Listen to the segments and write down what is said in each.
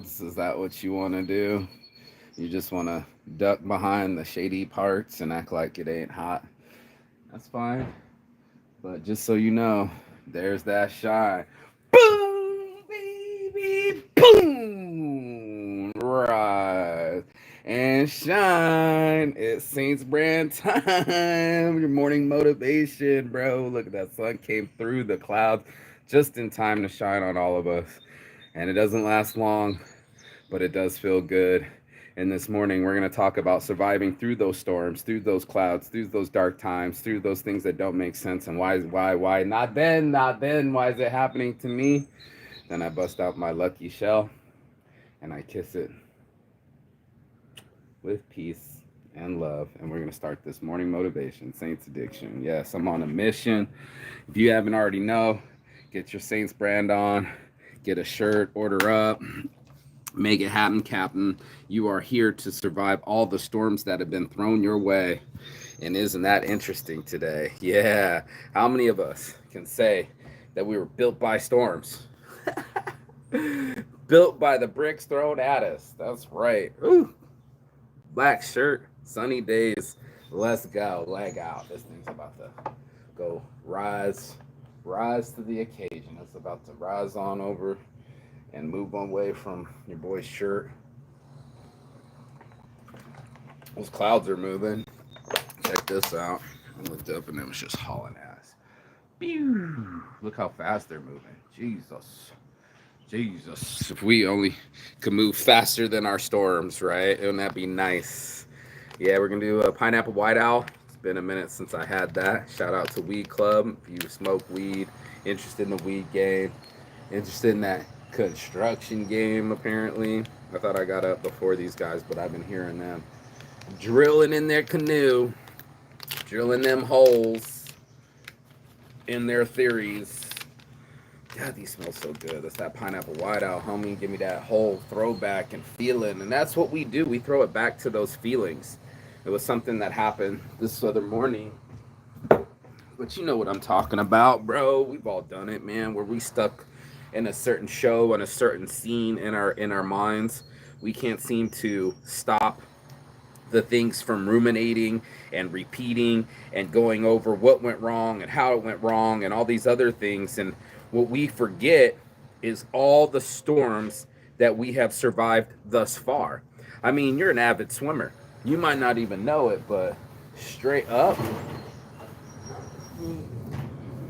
clouds? Is that what you want to do? You just want to duck behind the shady parts and act like it ain't hot? That's fine. But just so you know, there's that shine. Boom, baby, boom. Rise and shine. It's Saints brand time. Your morning motivation, bro. Look at that sun came through the clouds just in time to shine on all of us. And it doesn't last long, but it does feel good. And this morning, we're going to talk about surviving through those storms, through those clouds, through those dark times, through those things that don't make sense. And why, not then, not then. Why is it happening to me? Then I bust out my lucky shell and I kiss it with peace and love. And we're going to start this morning motivation, Saints Addiction. Yes, I'm on a mission. If you haven't already know, get your Saints brand on, get a shirt, order up. Make it happen, Captain. You are here to survive all the storms that have been thrown your way. And isn't that interesting today? Yeah. How many of us can say that we were built by storms? Built by the bricks thrown at us. That's right. Ooh. Black shirt, sunny days. Let's go. Leg out. This thing's about to go rise to the occasion. It's about to rise on over and move one way from your boy's shirt. Those clouds are moving. Check this out. I looked up and it was just hauling ass. Pew! Look how fast they're moving. Jesus. Jesus. If we only could move faster than our storms, right? Wouldn't that be nice? Yeah, we're going to do a pineapple white owl. It's been a minute since I had that. Shout out to Weed Club. If you smoke weed, interested in the weed game, interested in that construction game, apparently. I thought I got up before these guys, but I've been hearing them drilling in their canoe, drilling them holes in their theories. God, these smell so good. That's that pineapple white owl, homie. Give me that whole throwback and feeling. And that's what we do. We throw it back to those feelings. It was something that happened this other morning. But you know what I'm talking about, bro. We've all done it, man, where we stuck in a certain show, in a certain scene in our minds. We can't seem to stop the things from ruminating and repeating and going over what went wrong and how it went wrong and all these other things. And what we forget is all the storms that we have survived thus far. I mean, you're an avid swimmer. You might not even know it, but straight up.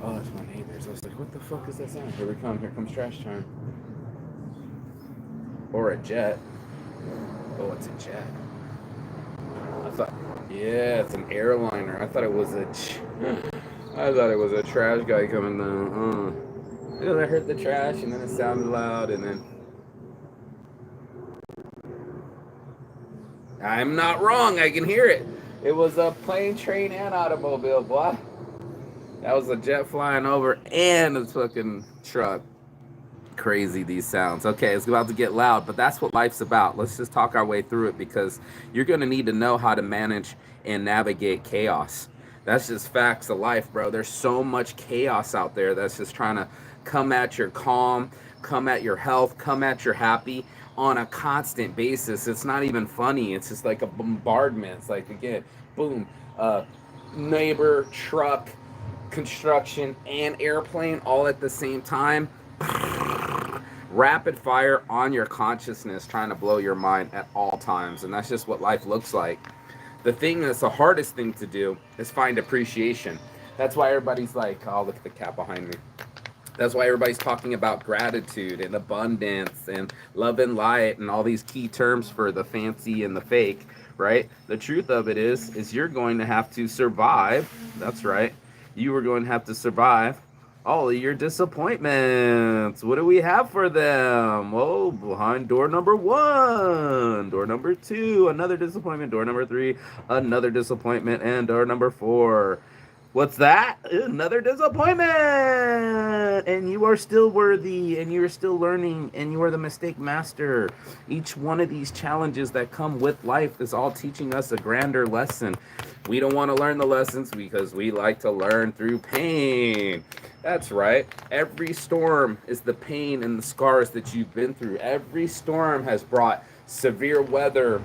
Oh, it's my neighbors. I was like, what the fuck is that sound? Here we come. Here comes trash time. Or a jet. Oh, it's a jet. I thought, yeah, it's an airliner. I thought it was a trash guy coming down. I heard the trash, and then it sounded loud, and then I'm not wrong. I can hear it. It was a plane, train, and automobile, boy. That was a jet flying over and a fucking truck. Crazy, these sounds. Okay, it's about to get loud, but that's what life's about. Let's just talk our way through it, because you're going to need to know how to manage and navigate chaos. That's just facts of life, bro. There's so much chaos out there that's just trying to come at your calm, come at your health, come at your happy on a constant basis. It's not even funny. It's just like a bombardment. It's like, again, boom, neighbor, truck, construction, and airplane all at the same time. Rapid fire on your consciousness, trying to blow your mind at all times. And that's just what life looks like. The thing that's the hardest thing to do is find appreciation. That's why everybody's like, oh, look at the cat behind me. That's why everybody's talking about gratitude and abundance and love and light and all these key terms for the fancy and the fake, right? The truth of it is you're going to have to survive. That's right. You are going to have to survive all of your disappointments. What do we have for them? Oh, behind door number 1, door number 2, another disappointment, door number 3, another disappointment, and door number 4. What's that? Another disappointment. And you are still worthy, and you are still learning, and you are the mistake master. Each one of these challenges that come with life is all teaching us a grander lesson. We don't want to learn the lessons because we like to learn through pain. That's right. Every storm is the pain and the scars that you've been through. Every storm has brought severe weather,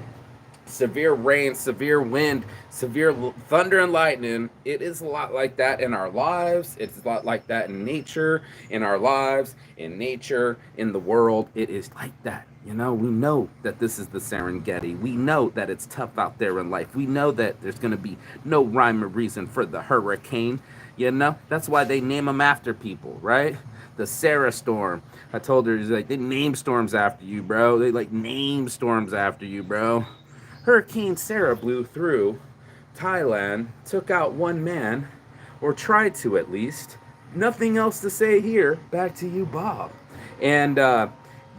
severe rain, severe wind, severe thunder and lightning. It is a lot like that in our lives. It's a lot like that in nature, in our lives, in nature, in the world. It is like that. You know, we know that this is the Serengeti. We know that it's tough out there in life. We know that there's going to be no rhyme or reason for the hurricane. You know, that's why they name them after people, right? The Sarah storm. I told her, like, they name storms after you, bro. They like name storms after you, bro. Hurricane Sarah blew through Thailand, took out one man, or tried to at least. Nothing else to say here. Back to you, Bob. And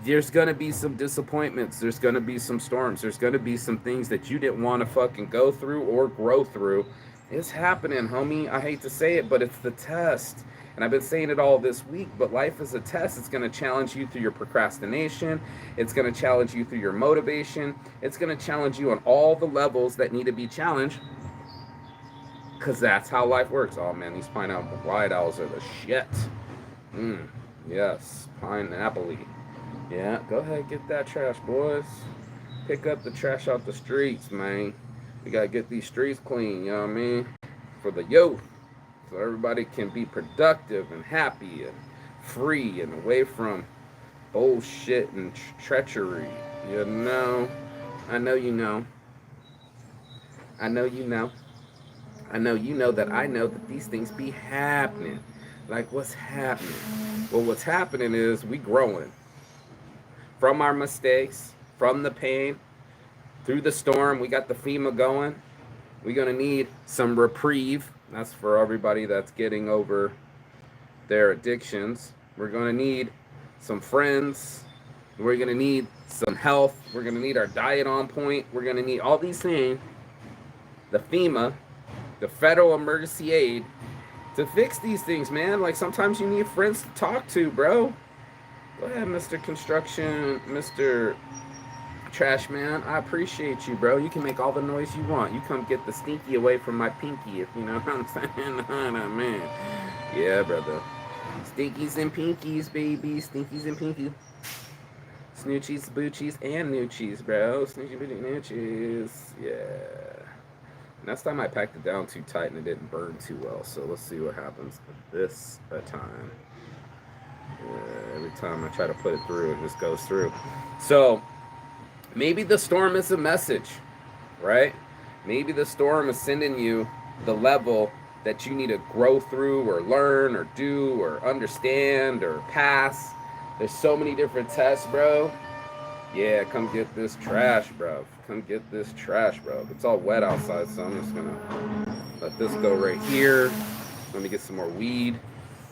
there's going to be some disappointments. There's going to be some storms. There's going to be some things that you didn't want to fucking go through or grow through. It's happening, homie. I hate to say it, but it's the test. And I've been saying it all this week, but life is a test. It's going to challenge you through your procrastination. It's going to challenge you through your motivation. It's going to challenge you on all the levels that need to be challenged, because that's how life works. Oh, man, these pineapple white owls are the shit. Yes, pineapple. Yeah, go ahead, get that trash, boys. Pick up the trash off the streets, man. We got to get these streets clean, you know what I mean? For the youth. So everybody can be productive and happy and free and away from bullshit and treachery. You know? I know you know. I know you know. I know you know that I know that these things be happening. Like, what's happening? Well, what's happening is we growing. From our mistakes, from the pain, through the storm, we got the FEMA going. We're going to need some reprieve. That's for everybody that's getting over their addictions. We're going to need some friends. We're going to need some health. We're going to need our diet on point. We're going to need all these things. The FEMA, the Federal Emergency Aid, to fix these things, man. Like, sometimes you need friends to talk to, bro. Go ahead, Mr. Construction, Mr. Trash Man. I appreciate you, bro. You can make all the noise you want. You come get the stinky away from my pinky, if you know what I'm saying. Oh, man. Yeah, brother. Stinkies and pinkies, baby. Stinkies and pinkies. Snoochies, boochies, and noochies, bro. Snoochie, boochie, noochies. Yeah. Last time I packed it down too tight and it didn't burn too well. So let's see what happens this time. Every time I try to put it through, it just goes through. So maybe the storm is a message, right? Maybe the storm is sending you the level that you need to grow through or learn or do or understand or pass. There's so many different tests, bro. Yeah, come get this trash, bro. Come get this trash, bro. It's all wet outside, so I'm just gonna let this go right here. Let me get some more weed.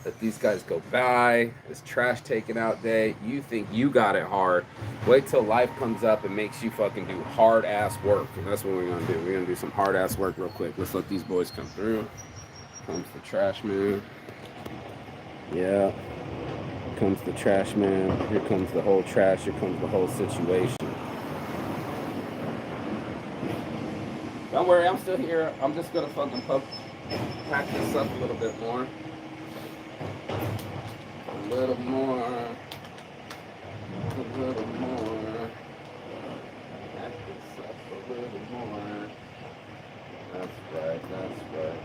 Let these guys go by. It's trash taken out day. You think you got it hard. Wait till life comes up and makes you fucking do hard ass work. And that's what we're gonna do. We're gonna do some hard ass work real quick. Let's let these boys come through. Comes the trash man. Yeah. Comes the trash man. Here comes the whole trash. Here comes the whole situation. Don't worry, I'm still here. I'm just gonna fucking pack this up a little bit more. A little more. A little more. Pack this up a little more. That's right, that's right.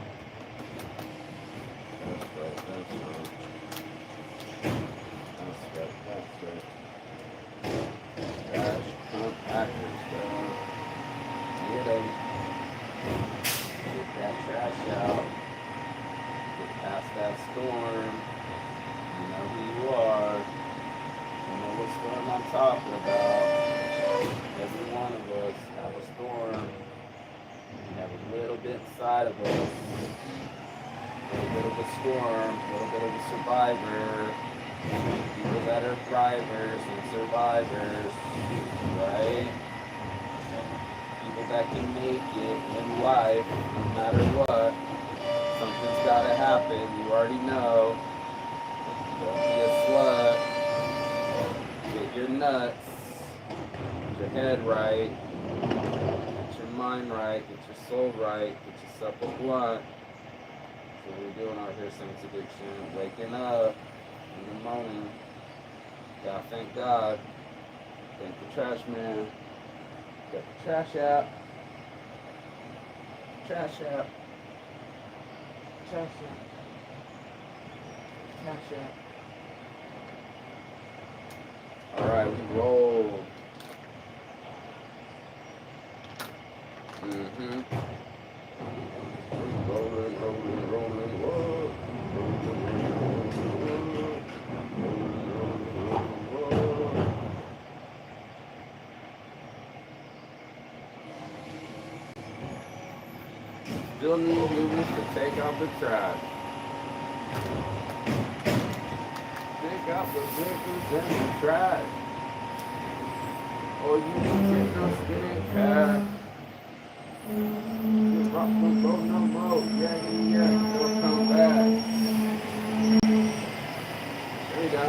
That's right, that's right. That's right, that's right. Trash compactors, bro. Get them. Get that trash out. Get past that storm. You know who you are. You know what storm I'm talking about. Every one of us have a storm. We have a little bit inside of us. A little bit of a storm, a little bit of a survivor. People that are thrivers and survivors, right? People that can make it in life no matter what. Something's gotta happen. You already know. Don't be a slut. Get your nuts. Get your head right. Get your mind right. Get your soul right. Get yourself a blunt. That's what we're doing out here, Saints Addiction. Waking up in the morning. Gotta thank God. Thank the trash man. Got the trash app. Trash app. Trash app. Trash app. Alright, we roll. Mm-hmm. Rolling, rolling, rolling, whoa. Still need humans to take out the trash. Take out the drinkers and the trash. Or you can get no skinny cat. You rock the boat no more. Yeah. Don't come back. There you go.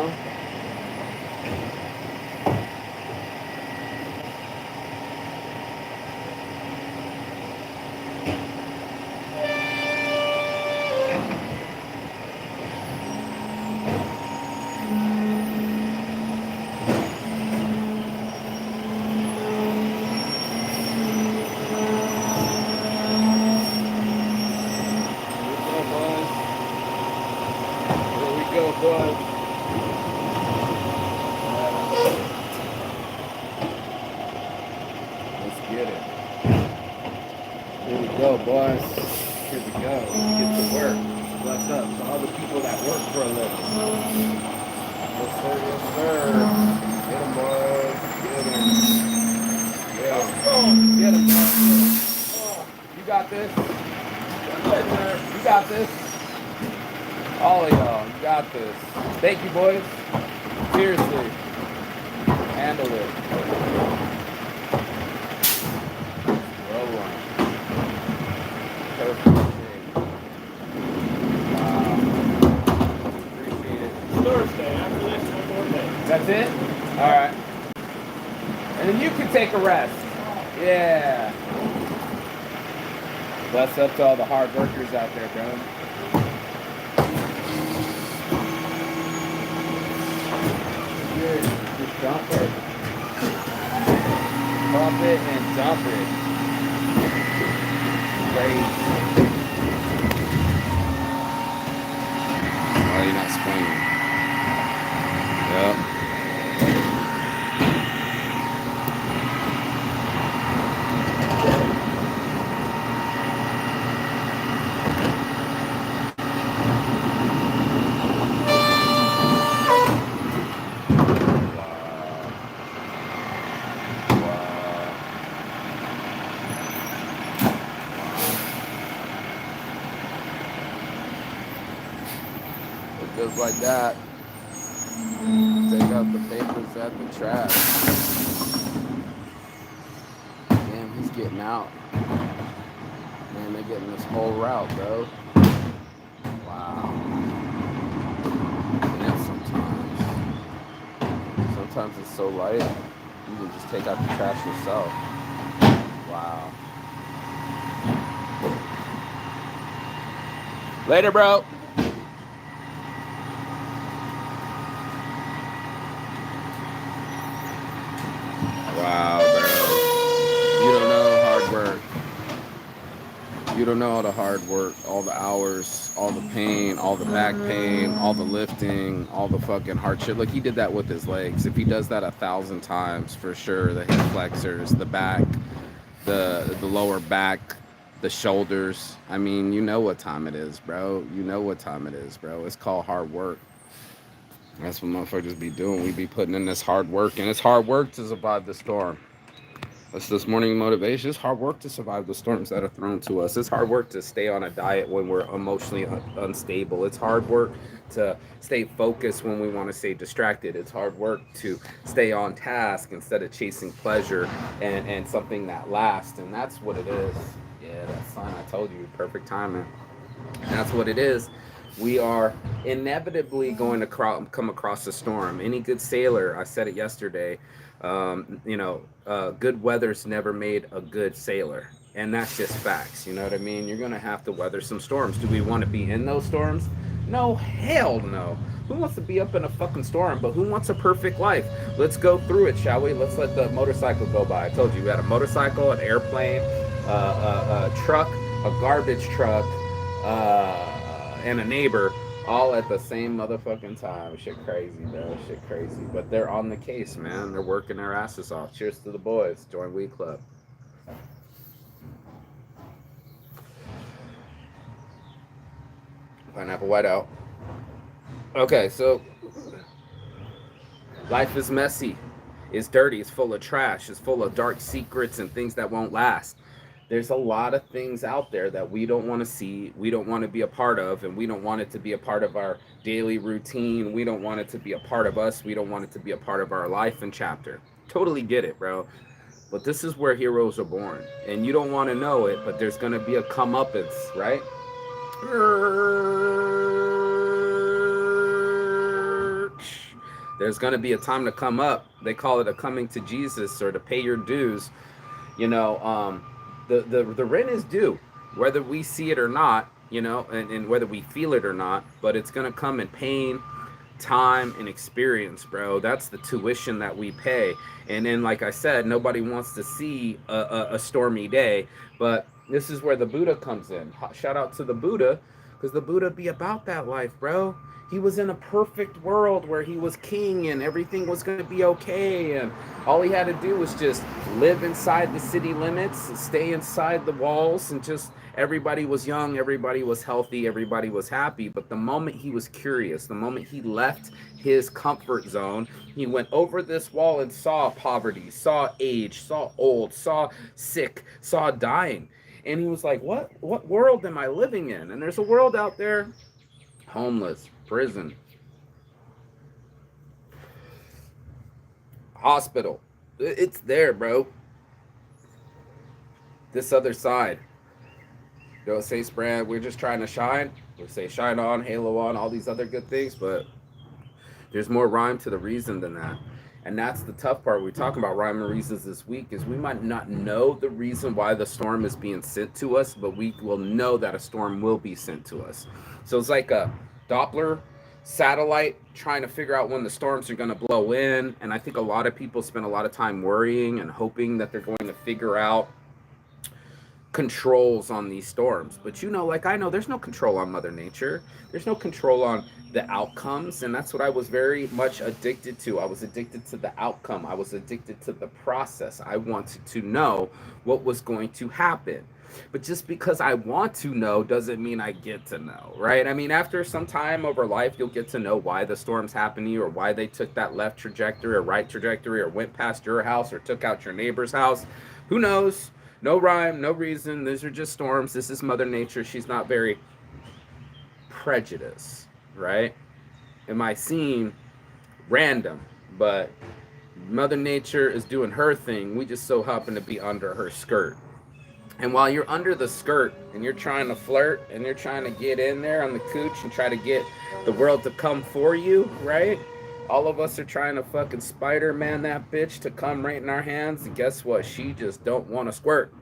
Boys, here we go. Let's get to work. What's up to all the people that work for a living? Yes, sir. Yes, sir. Get them, boys. Get them. Get them, boys. You got this. You got this. All of y'all, you got this. Thank you, boys. Seriously. Handle it. Roll on. Perfect. Wow. Appreciate it. Thursday, after this, one more day. That's it? Alright. And then you can take a rest. Yeah. Bless up to all the hard workers out there, bro. Good. Just dump it. Pump it and dump it. Crazy. Why are you not swinging? Yep. Just like that. Take out the papers at the trash. Damn, he's getting out. Man, they're getting this whole route, bro. Wow. Yeah, sometimes it's so light, you can just take out the trash yourself. Wow. Later, bro. Wow, bro. You don't know hard work. You don't know all the hard work, all the hours, all the pain, all the back pain, all the lifting, all the fucking hard shit. Look, he did that with his legs. If he does that 1,000 times, for sure, the hip flexors, the back, the lower back, the shoulders. I mean, you know what time it is, bro. You know what time it is, bro. It's called hard work. That's what motherfuckers be doing. We be putting in this hard work, and it's hard work to survive the storm. That's this morning motivation. It's hard work to survive the storms that are thrown to us. It's hard work to stay on a diet when we're emotionally unstable. It's hard work to stay focused when we want to stay distracted. It's hard work to stay on task instead of chasing pleasure and something that lasts. And that's what it is. Yeah, that sign I told you. Perfect timing. And that's what it is. We are inevitably going to come across a storm. Any good sailor, I said it yesterday, good weather's never made a good sailor. And that's just facts. You know what I mean? You're going to have to weather some storms. Do we want to be in those storms? No, hell no. Who wants to be up in a fucking storm? But who wants a perfect life? Let's go through it, shall we? Let's let the motorcycle go by. I told you, we had a motorcycle, an airplane, a truck, a garbage truck, and a neighbor all at the same motherfucking time. Shit crazy, bro. Shit crazy. But they're on the case, man. They're working their asses off. Cheers to the boys. Join Weed Club. Pineapple whiteout. Okay, so life is messy. It's dirty. It's full of trash. It's full of dark secrets and things that won't last. There's a lot of things out there that we don't want to see, we don't want to be a part of, and we don't want it to be a part of our daily routine. We don't want it to be a part of us. We don't want it to be a part of our life and chapter. Totally get it, bro. But this is where heroes are born. And you don't want to know it, but there's going to be a comeuppance, right? There's going to be a time to come up. They call it a coming to Jesus, or to pay your dues. You know, the rent is due, whether we see it or not, and whether we feel it or not, but it's going to come in pain, time, and experience, bro. That's the tuition that we pay. And then, like I said, nobody wants to see a stormy day, but this is where the Buddha comes in. Shout out to the Buddha, because the Buddha be about that life, bro. He was in a perfect world where he was king and everything was going to be okay, and all he had to do was just live inside the city limits, stay inside the walls, and just everybody was young, everybody was healthy, everybody was happy. But the moment he was curious, the moment he left his comfort zone, he went over this wall and saw poverty, saw age, saw old, saw sick, saw dying. And he was like, what world am I living in? And there's a world out there, homeless, prison, hospital. It's there, bro. This other side. Don't say, Brad, we're just trying to shine. We say shine on, halo on, all these other good things, but there's more rhyme to the reason than that. And that's the tough part. We talk about rhyme and reasons this week is we might not know the reason why the storm is being sent to us, but we will know that a storm will be sent to us. So it's like a Doppler satellite trying to figure out when the storms are going to blow in. And I think a lot of people spend a lot of time worrying and hoping that they're going to figure out controls on these storms. But like I know, there's no control on Mother Nature. There's no control on the outcomes. And that's what I was very much addicted to. I was addicted to the outcome. I was addicted to the process. I wanted to know what was going to happen. But just because I want to know doesn't mean I get to know, right? I mean, after some time over life, you'll get to know why the storms happened to you, or why they took that left trajectory or right trajectory, or went past your house or took out your neighbor's house. Who knows? No rhyme, no reason. These are just storms. This is Mother Nature. She's not very prejudiced, right? It might seem random, but Mother Nature is doing her thing. We just so happen to be under her skirt. And while you're under the skirt and you're trying to flirt and you're trying to get in there on the cooch and try to get the world to come for you, right? All of us are trying to fucking Spider-Man that bitch to come right in our hands. And guess what? She just don't want to squirt.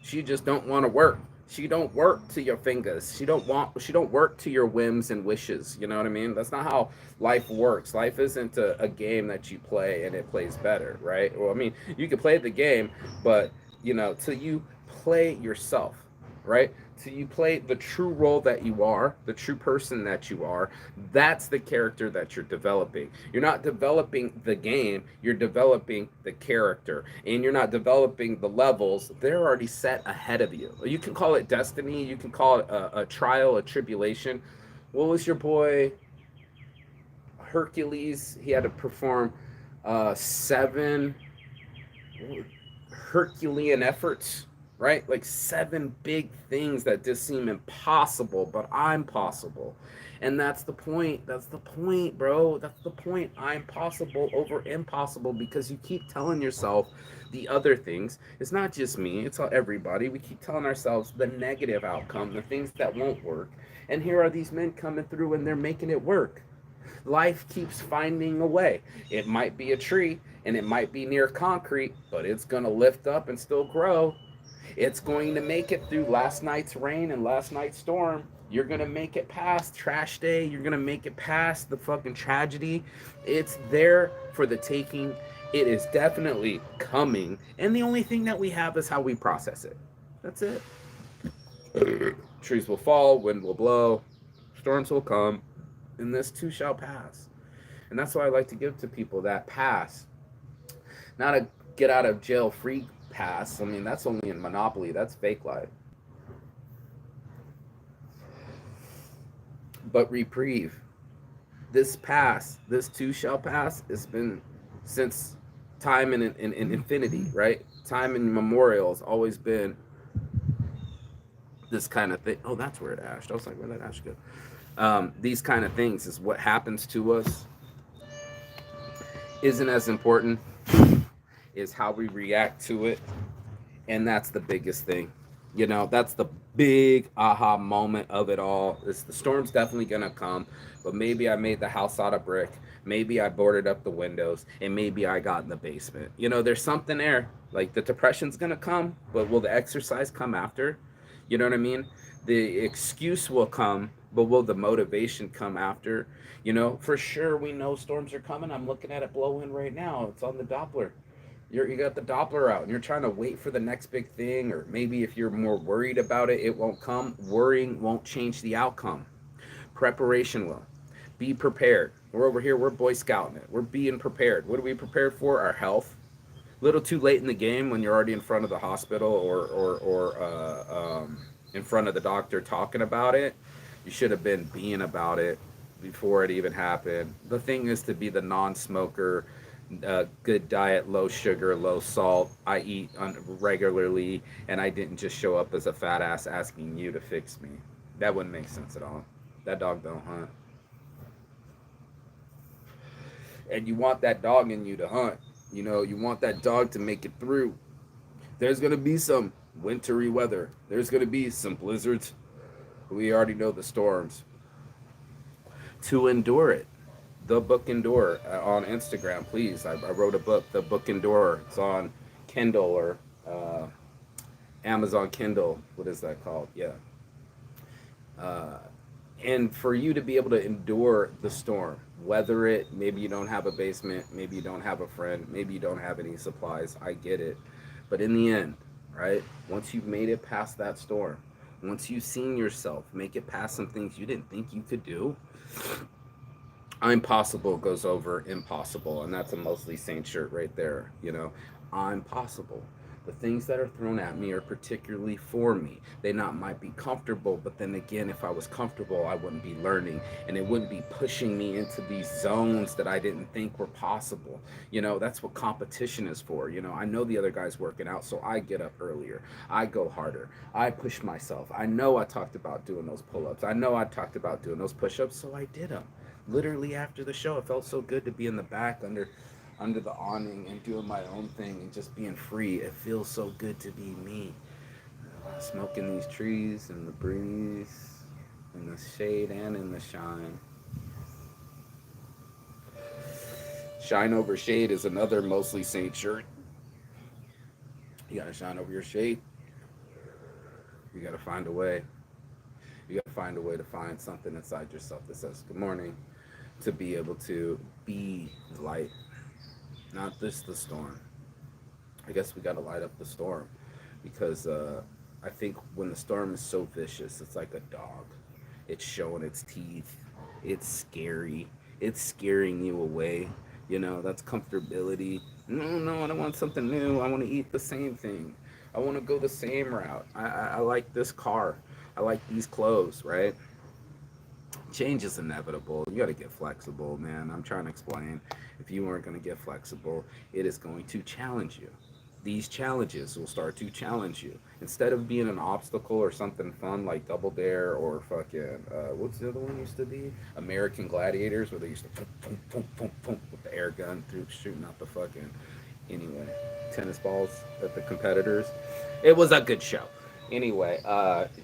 She just don't want to work. She don't work to your fingers. She don't work to your whims and wishes. You know what I mean? That's not how life works. Life isn't a game that you play and it plays better, right? Well, I mean, you can play the game, but till you play yourself, right? Till you play the true role that you are, the true person that you are, that's the character that you're developing. You're not developing the game, you're developing the character. And you're not developing the levels, they're already set ahead of you. You can call it destiny, you can call it a trial, a tribulation. What was your boy Hercules? He had to perform 7 Herculean efforts, right? Like 7 big things that just seem impossible, but I'm possible. And that's the point. That's the point, bro. That's the point. I'm possible over impossible because you keep telling yourself the other things. It's not just me, it's all everybody. We keep telling ourselves the negative outcome, the things that won't work. And here are these men coming through and they're making it work. Life keeps finding a way. It might be a tree and it might be near concrete, but it's going to lift up and still grow. It's going to make it through last night's rain and last night's storm. You're going to make it past trash day. You're going to make it past the fucking tragedy. It's there for the taking. It is definitely coming. And the only thing that we have is how we process it. That's it. Trees will fall, wind will blow, storms will come, and this too shall pass. And that's why I like to give to people that pass, not a get out of jail free pass. I mean, that's only in Monopoly. That's fake life. But reprieve. This pass, this too shall pass, it's been since time in infinity, right? Time in memorial has always been this kind of thing. Oh, that's where it ashed. I was like, where did that ash go? These kind of things is what happens to us isn't as important is how we react to it. And that's the biggest thing. You know, that's the big aha moment of it all. It's the storm's definitely gonna come, but maybe I made the house out of brick. Maybe I boarded up the windows, and maybe I got in the basement. You know, there's something there. Like the depression's gonna come, but will the exercise come after? You know what I mean? The excuse will come, but will the motivation come after? You know, for sure we know storms are coming. I'm looking at it blowing right now. It's on the Doppler. You got the Doppler out and you're trying to wait for the next big thing, or maybe if you're more worried about it, it won't come. Worrying won't change the outcome. Preparation will. Be prepared. We're over here, we're Boy Scouting it. We're being prepared. What are we prepared for? Our health. Little too late in the game when you're already in front of the hospital or in front of the doctor talking about it. You should have been being about it before it even happened. The thing is to be the non-smoker, good diet, low sugar, low salt. I eat regularly, and I didn't just show up as a fat ass asking you to fix me. That wouldn't make sense at all. That dog don't hunt, and you want that dog in you to hunt. You know, you want that dog to make it through. There's gonna be some wintry weather. There's gonna be some blizzards. We already know the storms. To endure it. The Book Endure on Instagram, please. I wrote a book, The Book Endure. It's on Kindle or Amazon Kindle. What is that called? Yeah. Uh, and for you to be able to endure the storm, weather it, maybe you don't have a basement, maybe you don't have a friend, maybe you don't have any supplies. I get it. But in the end, right, once you've made it past that storm, once you've seen yourself make it past some things you didn't think you could do, I'm possible goes over impossible, and that's a mostly saint shirt right there. You know, I'm possible. The things that are thrown at me are particularly for me. They not might be comfortable, but then again, if I was comfortable, I wouldn't be learning, and it wouldn't be pushing me into these zones that I didn't think were possible. You know, that's what competition is for. You know, I know the other guy's working out, so I get up earlier. I go harder. I push myself. I know I talked about doing those pull-ups. I know I talked about doing those push-ups, so I did them. Literally after the show, it felt so good to be in the back under the awning and doing my own thing and just being free. It feels so good to be me. Smoking these trees and the breeze, in the shade and in the shine. Shine over shade is another mostly saint shirt. You gotta shine over your shade. You gotta find a way. You gotta find a way to find something inside yourself that says good morning, to be able to be the light, not just the storm. I guess we gotta light up the storm because I think when the storm is so vicious, it's like a dog. It's showing its teeth. It's scary. It's scaring you away. You know, that's comfortability. No, no, I don't want something new. I want to eat the same thing. I want to go the same route. I like this car. I like these clothes, right? Change is inevitable. You got to get flexible, man. I'm trying to explain. If you aren't going to get flexible, it is going to challenge you. These challenges will start to challenge you instead of being an obstacle or something fun like Double Dare or fucking what's the other one used to be? American Gladiators, where they used to pump, pump, pump, pump, pump with the air gun through shooting out the fucking anyway tennis balls at the competitors. It was a good show. Anyway,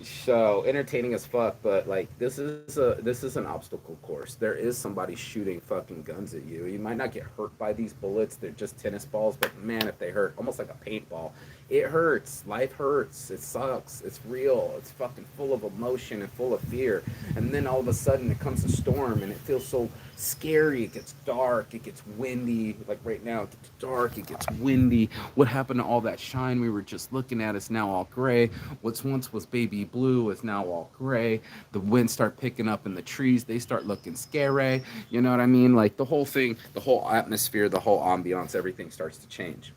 so entertaining as fuck, but like this is an obstacle course. There is somebody shooting fucking guns at you. You might not get hurt by these bullets. They're just tennis balls, but man, if they hurt, almost like a paintball, it hurts. Life hurts. It sucks. It's real. It's fucking full of emotion and full of fear. And then all of a sudden it comes a storm and it feels so scary. It gets dark. It gets windy. Like right now, it gets dark. It gets windy. What happened to all that shine we were just looking at is now all gray. What's once was baby blue is now all gray. The winds start picking up in the trees. They start looking scary. You know what I mean? Like the whole thing, the whole atmosphere, the whole ambiance, everything starts to change.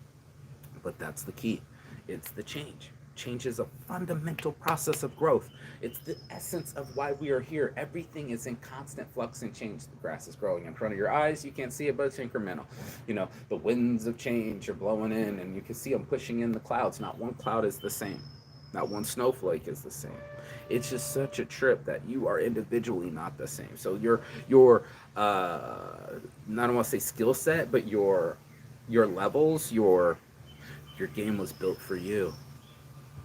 But that's the key. It's the change. Change is a fundamental process of growth. It's the essence of why we are here. Everything is in constant flux and change. The grass is growing in front of your eyes. You can't see it, but it's incremental. You know, the winds of change are blowing in, and you can see them pushing in the clouds. Not one cloud is the same. Not one snowflake is the same. It's just such a trip that you are individually not the same. So your I don't want to say skill set, but your levels, your game was built for you.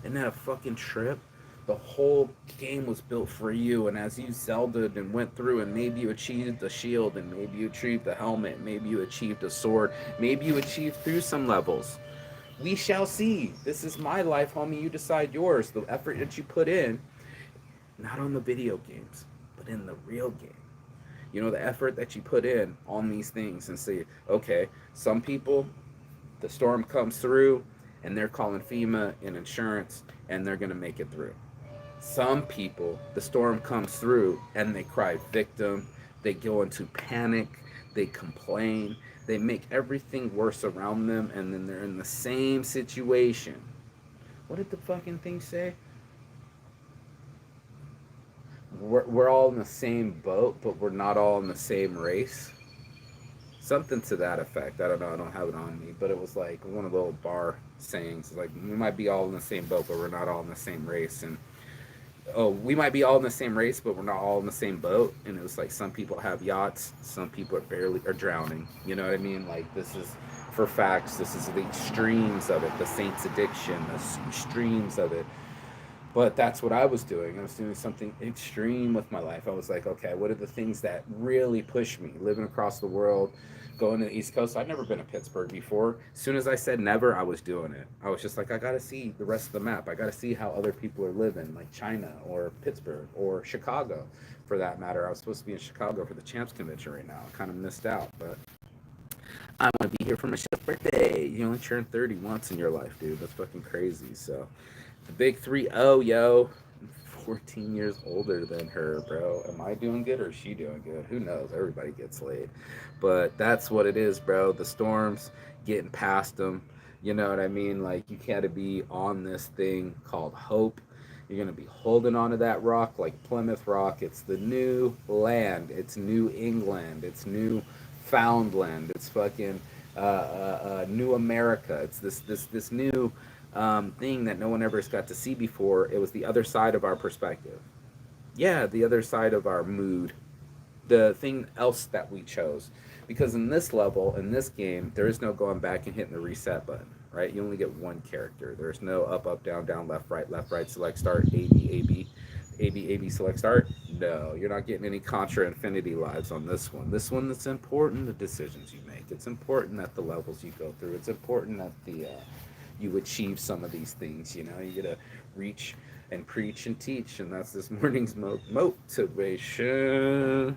Isn't that a fucking trip? The whole game was built for you, and as you Zeldaed and went through, and maybe you achieved the shield, and maybe you achieved the helmet, maybe you achieved a sword, maybe you achieved through some levels. We shall see. This is my life, homie. You decide yours. The effort that you put in, not on the video games, but in the real game. You know, the effort that you put in on these things and say, okay, some people, the storm comes through and they're calling FEMA and insurance and they're going to make it through. Some people, the storm comes through and they cry victim, they go into panic, they complain, they make everything worse around them, and then they're in the same situation. What did the fucking thing say? We're all in the same boat, but we're not all in the same race. Something to that effect. I don't know. I don't have it on me, but it was like one of the little bar sayings. Like we might be all in the same boat, but we're not all in the same race. And oh, we might be all in the same race, but we're not all in the same boat. And it was like some people have yachts, some people are drowning. You know what I mean? Like this is for facts. This is the extremes of it. The Saints addiction, the extremes of it. But that's what I was doing. I was doing something extreme with my life. I was like, okay, what are the things that really push me? Living across the world, going to the East Coast. I'd never been to Pittsburgh before. As soon as I said never, I was doing it. I was just like, I got to see the rest of the map. I got to see how other people are living, like China or Pittsburgh or Chicago, for that matter. I was supposed to be in Chicago for the Champs Convention right now. I kind of missed out, but I want to be here for my chef's birthday. You only turn 30 once in your life, dude. That's fucking crazy. So the big 3-0, yo. I'm 14 years older than her, bro. Am I doing good or is she doing good? Who knows? Everybody gets laid. But that's what it is, bro. The storms, getting past them. You know what I mean? Like, you gotta be on this thing called hope. You're going to be holding onto that rock like Plymouth Rock. It's the new land. It's New England. It's New Foundland. It's fucking New America. It's this new thing that no one ever has got to see before. It was the other side of our perspective. Yeah, the other side of our mood. The thing else that we chose. Because in this level, in this game, there is no going back and hitting the reset button, right? You only get one character. There's no up, up, down, down, left, right, select, start, A, B, A, B, A, B, A, B, select, start. No, you're not getting any Contra Infinity lives on this one. This one, it's important the decisions you make. It's important that the levels you go through. It's important that the you achieve some of these things. You know, you gotta reach and preach and teach, and that's this morning's motivation.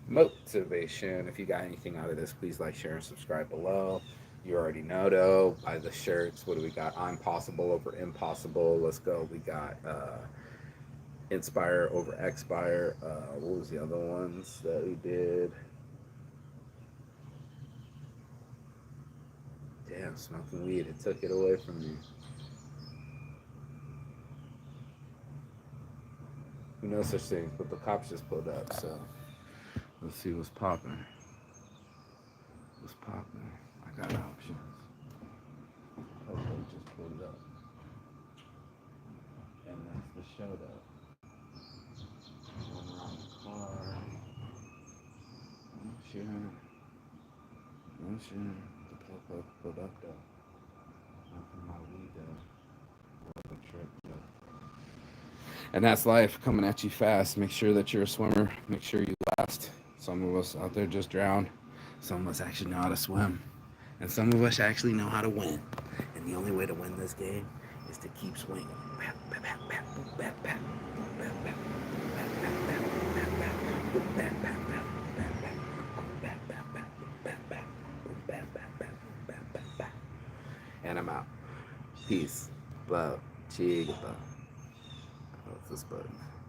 Motivation. If you got anything out of this, please like, share, and subscribe below. You already know though. Buy the shirts. What do we got? I'm possible over impossible. Let's go. We got Inspire over Expire. What was the other ones that we did? Damn, smoking weed. It took it away from me. Who knows such things? But the cops just pulled up, so let's see what's popping. What's popping? I got options. Okay. showed up. Going around the car. Oh shit. Oh shit. The producto. Not from my weed though. Road trip though. And that's life coming at you fast. Make sure that you're a swimmer. Make sure you last. Some of us out there just drown. Some of us actually know how to swim. And some of us actually know how to win. And the only way to win this game is to keep swinging. And I'm out. Peace. Love. Chig. What's this button?